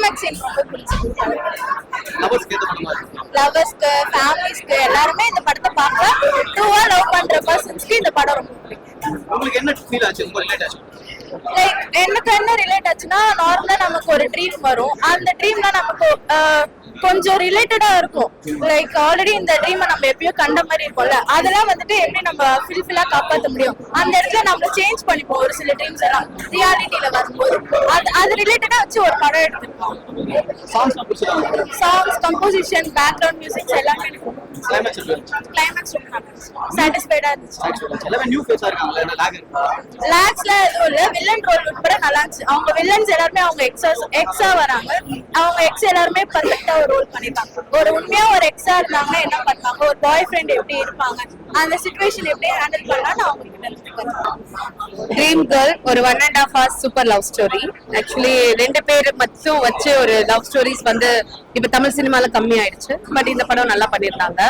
Climax எனக்கு ரொம்ப பிடிச்சிருக்கு. லவர்ஸ்க்கு ஃபேமிலிஸ்க்கு எல்லாருமே இந்த படத்தை பார்க்க ட்ரூவா லவ் பண்ற பர்சன்ஸ்க்கு இந்த படம் ரொம்ப பிடிக்கும். உங்களுக்கு என்ன ஃபீல் ஆச்சு? ரொம்ப ரிலேட் ஆச்சு? லைக் எனக்கு என்ன ரிலேட் ஆச்சுன்னா, நார்மலா நமக்கு ஒரு ட்ரீம் வரும். அந்த ட்ரீம்ல நமக்கு கொஞ்சம் ரிலேட்டடா இருக்கும். லைக் ஆல்ரெடி இந்த ட்ரீமை நம்ம எப்பயோ கண்ட மாதிரி இருக்கும்ல, அதெல்லாம் வந்துட்டு எப்படி நம்ம ஃபில்ஃபில்லா காப்பாற்ற முடியும், அந்த இடத்துல நம்ம சேஞ்ச் பண்ணிப்போம் ஒரு சில ட்ரீம்ஸ் எல்லாம் ரியாலிட்டியில வரும்போது. அது ரிலேட்டடா வச்சு ஒரு படம் எடுத்திருக்கோம். சாங்ஸ், கம்போசிஷன், பேக்ரவுண்ட் மியூசிக்ஸ் எல்லாமே கிளைமேக்ஸ் ரொம்ப சாட்டிஸ்ஃபைடா இருந்துச்சு. எல்லாமே நியூ ஃபேஸா இருக்காங்க. என்ன லாக் இருக்கு? லாக்ஸ்ல எதுவும் இல்ல. வில்லன் ரோல் உட்பட நல்லா இருந்துச்சு. அவங்க வில்லன்ஸ் எல்லாருமே அவங்க எக்ஸா வராங்க. அவங்க எக்ஸ் எல்லாருமே பர்ஃபெக்ட்டா ஒரு ரோல் பண்ணிருக்காங்க. ஒரு உண்மையா ஒரு எக்ஸா இருந்தாங்கன்னா என்ன பண்ணுவாங்க, ஒரு பாய் ஃப்ரெண்ட் எப்படி இருப்பாங்க, அந்த சிச்சுவேஷன் எப்படி ஹேண்டில் பண்ணலாம்னு அவங்க ட்ரீம் கேர்ள் ஒரு 1.5 hours super love story. Actually 2 பேர் மட்டும் வச்சு ஒரு லவ் ஸ்டோரிஸ் வந்து இப்ப தமிழ் சினிமால கம்மி ஆயிடுச்சு. பட் இந்த படம் நல்லா பண்ணிருந்தாங்க.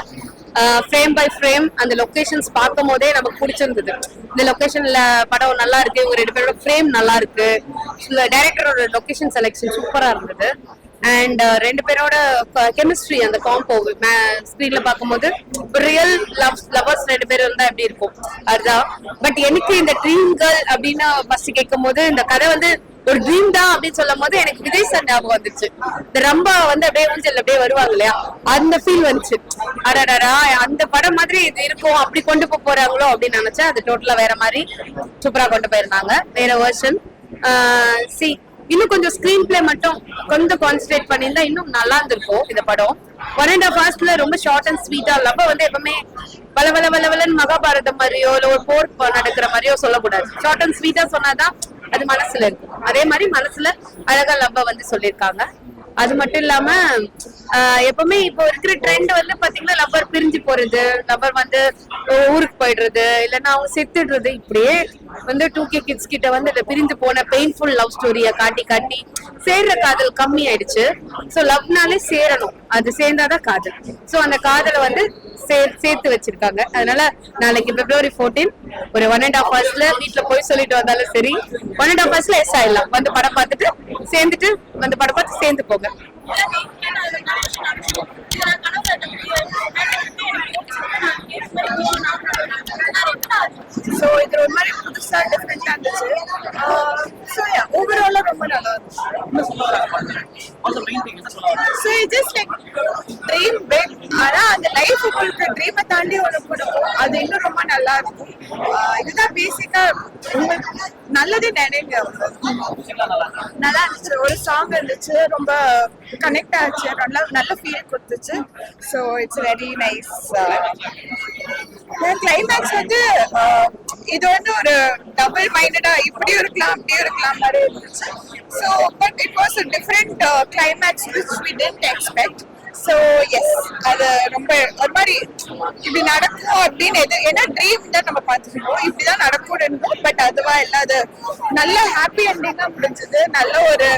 ஃப்ரேம் பை ஃப்ரேம் அந்த லொகேஷன்ஸ் பார்க்கும் போதே நமக்கு பிடிச்சிருந்தது. இந்த லொகேஷன்ல படம் நல்லா இருக்கு, இவங்க 2 பேரோட ஃப்ரேம் நல்லா இருக்கு, டைரக்டரோட லொகேஷன் செலெக்ஷன் சூப்பரா இருந்தது. அண்ட் 2 பேரோட கெமிஸ்ட்ரி, அந்த காம்போ ஸ்கிரீன்ல பார்க்கும்போது ஒரு ரியல் லவர்ஸ் 2 பேர் இருந்தா எப்படி இருக்கும் அதுதான். பட் எனக்கு இந்த ட்ரீம் கேர்ள் அப்படின்னு ஃபர்ஸ்ட் கேட்கும் போது, இந்த கதை வந்து ஒரு ட்ரீம் தான் அப்படின்னு சொல்லும் போது எனக்கு விஜய் சார் ஞாபகம் வந்துச்சு. இந்த ரம்பா வந்து அப்படியே ஊஞ்சல் அப்படியே வருவாங்க இல்லையா, அந்த ஃபீல் வந்துச்சு. அடடா, அந்த படம் மாதிரி இது இருக்கும், அப்படி கொண்டு போறாங்களோ அப்படின்னு நினைச்சேன். அது டோட்டலா வேற மாதிரி சூப்பரா கொண்டு போயிருந்தாங்க, வேற வெர்ஷன். இன்னும் கொஞ்சம் ஸ்கிரீன் பிளே மட்டும் கொஞ்சம் கான்சென்ட்ரேட் பண்ணியிருந்தா இன்னும் நல்லா இருந்திருக்கும் இந்த படம். 1.5 hours ரொம்ப ஷார்ட் அண்ட் ஸ்வீட்டா. லவ் வந்து எப்பவுமே வளவலன்னு மகாபாரதம் மாதிரியோ இல்ல ஒரு போர் நடக்கிற மாதிரியோ சொல்லக்கூடாது. ஷார்ட் அண்ட் ஸ்வீட்டா சொன்னாதான் அது மனசுல இருக்கும். அதே மாதிரி மனசுல அழகா லவ் வந்து சொல்லியிருக்காங்க. அது மட்டும் இல்லாம எப்பவுமே இப்போ இருக்கிற ட்ரெண்ட் வந்து பாத்தீங்கன்னா லவ்வர் பிரிஞ்சு போறது, லவ்வர் வந்து ஊருக்கு போயிடுறது, இல்லைன்னா அவங்க செத்துடுறது, இப்படியே வந்து 2K கிட்ஸ் கிட்ட வந்து பிரிஞ்சு போன பெயின்ஃபுல் லவ் ஸ்டோரிய காட்டி காட்டி சேர்ற காதல் கம்மி ஆயிடுச்சு. சோ லவ்னாலே சேரணும், அது சேர்ந்தாதான் காதல். சோ அந்த காதலை வந்து சேர்த்து வச்சிருக்காங்க. அதனால நாளைக்கு February 14 ஒரு 1.5 hours வீட்டுல போய் சொல்லிட்டு வந்தாலும் சரி, 1.5 hours எஸ் ஆயிடலாம். வந்து படம் பார்த்துட்டு சேர்ந்துட்டு வந்து படம் பார்த்து சேர்ந்து போங்க. ஸோ இது ஒரு மாதிரி புதுசா டிஃப்ரெண்டா இருந்துச்சு. ஸோ ஓவராலா ரொம்ப நல்லா இருந்துச்சு. So it just like dream big. ஆனா அந்த லைஃப் உங்களுக்கு ட்ரீமை தாண்டி ஒன்று கொடுக்கும், அது இன்னும் ரொம்ப நல்லா இருக்கும். இதுதான் பேசிக்கா உங்களுக்கு நல்லதே நினைங்க. நல்லா இருந்துச்சு. ஒரு சாங் இருந்துச்சு, ரொம்ப கனெக்ட் ஆச்சு, நல்ல ஃபீல் கொடுத்துச்சு. So it's very nice. Climax வந்து இது வந்து ஒரு டபுள் மைண்டடா இப்படியும் இருக்கலாம் அப்படியும் இருக்கலாம் மாதிரி இருந்துச்சு. So but it was a different climax which we didn't expect. So yes, அது ரொம்ப ஒரு மாதிரி இப்படி நடக்கும் அப்படின்னு ஏன்னா ட்ரீம் தான் நம்ம பார்த்துருக்கோம், இப்படிதான் நடக்கும்னு இருந்தோம். பட் அதுவா இல்லாத நல்ல ஹாப்பி எண்டிங்கா முடிஞ்சது, நல்ல ஒரு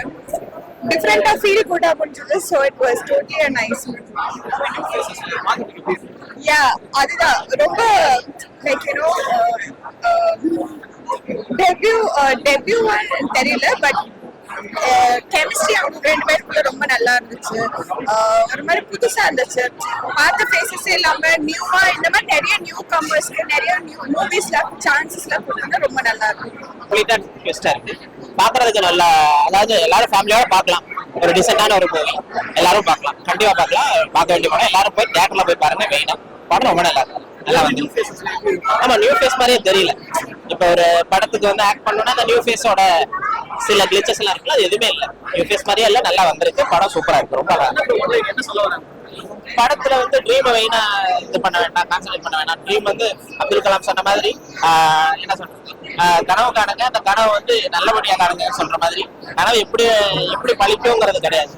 டிஃப்ரெண்டா ஃபீல் கூட முடிஞ்சது. So it was totally a nice. Yeah, அதுதான் ரொம்ப லைக் யூனோ டெபியூ தெரியல, பட் கெமிஸ்ட்ரி அவங்க 2 பேருக்குள்ள ரொம்ப நல்லா இருந்துச்சு. ஒரு மாதிரி புதுசா இருந்துச்சு. பார்த்த ஃபேஸஸ் இல்லாம நியூவா இந்த மாதிரி நிறைய நியூ கம்பர்ஸ்க்கு நிறைய நியூ மூவிஸ்ல சான்சஸ்லாம் கொடுத்தா ரொம்ப நல்லா இருக்கும். பாக்குறதுக்கு நல்லா, அதாவது எல்லாரும் ஃபேமிலியோட பார்க்கலாம். ஒரு டிசென்டான ஒரு மூவி, எல்லாரும் பார்க்கலாம், கண்டிப்பா பார்க்கலாம். பார்க்க வேண்டிய படம், எல்லாரும் போய் தியேட்டர்ல போய் பாருங்க. மெயினா படம் ரொம்ப நல்லா இருக்கும். நல்லா வந்து ஆமா, நியூ ஃபேஸ் மாதிரியே தெரியல. இப்போ ஒரு படத்துக்கு வந்து ஆக்ட் பண்ணணும்னா அந்த நியூ ஃபேஸோட சில கிளிச்சஸ் எல்லாம் இருக்குல்ல, அது எதுவுமே இல்லை. நியூ ஃபேஸ் மாதிரியே இல்லை, நல்லா வந்திருக்கு. படம் சூப்பரா இருக்கு, ரொம்ப நல்லா. படத்துல வந்து ட்ரீம் மெயினா இது பண்ண வேண்டாம், கான்சென்ட்ரேட் பண்ண வேண்டாம். ட்ரீம் வந்து அப்துல் கலாம் சொன்ன மாதிரி என்ன சொல்றது, கனவு காணுங்க, அந்த கனவு வந்து நல்லபடியா காணுங்க சொல்ற மாதிரி. கனவு எப்படி பழிக்குங்கிறது கிடையாது,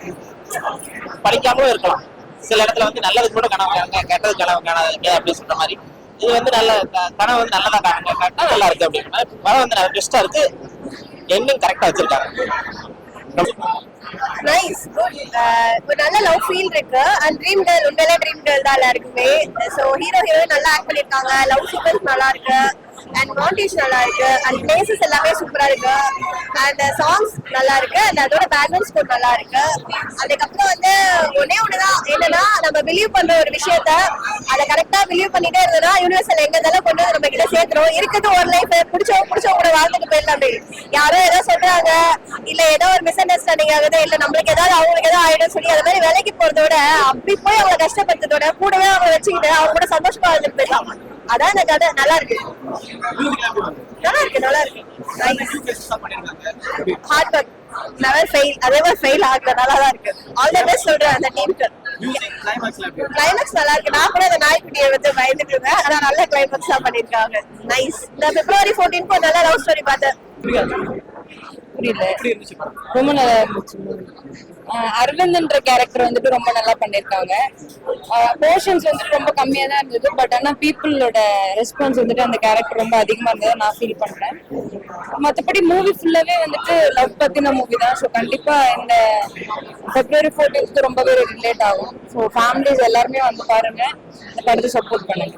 பழிக்காமலும் இருக்கலாம். சில இடத்துல வந்து நல்லது கூட கனவு காணுங்க, கெட்டது கனவு காணாதீங்க அப்படின்னு சொல்ற மாதிரி. இது வந்து நல்ல கனவு வந்து நல்லதா காணுங்க, காட்டினா நல்லா இருக்கு அப்படிங்கிற படம் வந்து நல்ல பெஸ்டா இருக்கு. எண்ணும் கரெக்டா வச்சிருக்காங்க. Nice, good. ஒரு நல்ல லவ் ஃபீல் இருக்கு. அண்ட் ட்ரீம் கேர்ள் உண்மையிலே ட்ரீம் கேர்ள் தான் எல்லாருக்குமே. ஸோ ஹீரோ ஹீரோயின் நல்லா ஆக்ட் பண்ணியிருக்காங்க. லவ் சீக்வன்ஸ் நல்லா இருக்கு. அண்ட் மாண்டேஜ் நல்லா இருக்கு அண்ட் பிளேசஸ் எல்லாமே சூப்பரா இருக்கு அண்ட் சாங்ஸ் நல்லா இருக்கு அண்ட் அதோட பேக்ரவுண்ட் ஸ்கோர் நல்லா இருக்கு. அதுக்கப்புறம் வந்து ஒன்னே ஒண்ணுதான் என்னன்னா நம்ம பிலீவ் பண்ற ஒரு விஷயத்த அதை கரெக்டா பிலீவ் பண்ணிட்டே இருந்தோம்னா யூனிவர்சல் எங்க இருந்தாலும் கொண்டு வந்து நம்ம கிட்ட சேர்த்துரும். இருக்குது ஒரு லைஃப் பிடிச்சவங்க கூட வாழ்ந்துட்டு போயிடலாம். அப்படி யாரோ ஏதோ சொல்றாங்க இல்ல ஏதோ ஒரு மிஸ் அண்டர்ஸ்டாண்டிங் ஆகுது இல்ல நம்மளுக்கு ஏதாவது அவங்களுக்கு ஏதாவது ஆயிடும் சொல்லி அது மாதிரி வேலைக்கு போறதோட அப்படி போய் அவங்களை கஷ்டப்படுறதோட கூடவே அவங்க வச்சுக்கிட்டு அவங்க கூட சந்தோஷமா வாழ்ந்துட்டு போயிடலாம். அதான் இந்த கதை நல்லா இருக்கு. நல்லா இருக்கு ஹார்ட் ஒர்க் நெவர் ஃபெயில். அதே மாதிரி ஃபெயில் ஆகல நல்லா தான் இருக்கு. ஆல் தி பெஸ்ட் சொல்றேன் அந்த டீமுக்கு. கிளைமேக்ஸ் நல்லா இருக்கு. நான் கூட அந்த நாய்க்குட்டியை வந்து பயந்துட்டு இருந்தேன். ஆனா நல்ல கிளைமேக்ஸ் தான் பண்ணிருக்காங்க. நைஸ். இந்த February 14 நல்ல லவ் ஸ்டோரி பார்த்தேன். புரியல, ரொம்ப நல்லா இருந்துச்சு. அரவிந்த்ன்ற கேரக்டர் வந்துட்டு ரொம்ப நல்லா பண்ணிருக்காங்க. போர்ஷன்ஸ் வந்துட்டு ரொம்ப கம்மியா தான் இருந்தது. பட் ஆனா பீப்புளோட ரெஸ்பான்ஸ் வந்துட்டு அந்த கேரக்டர் ரொம்ப அதிகமா இருந்தது நான் ஃபீல் பண்றேன். மற்றபடி மூவி ஃபுல்லாவே வந்துட்டு லவ் பத்தின மூவி தான். ஸோ கண்டிப்பா இந்த February 14 ரொம்பவே ரிலேட் ஆகும். ஸோ ஃபேமிலிஸ் எல்லாருமே வந்து பாருங்க, இந்த படத்தை சப்போர்ட் பண்ணுங்க.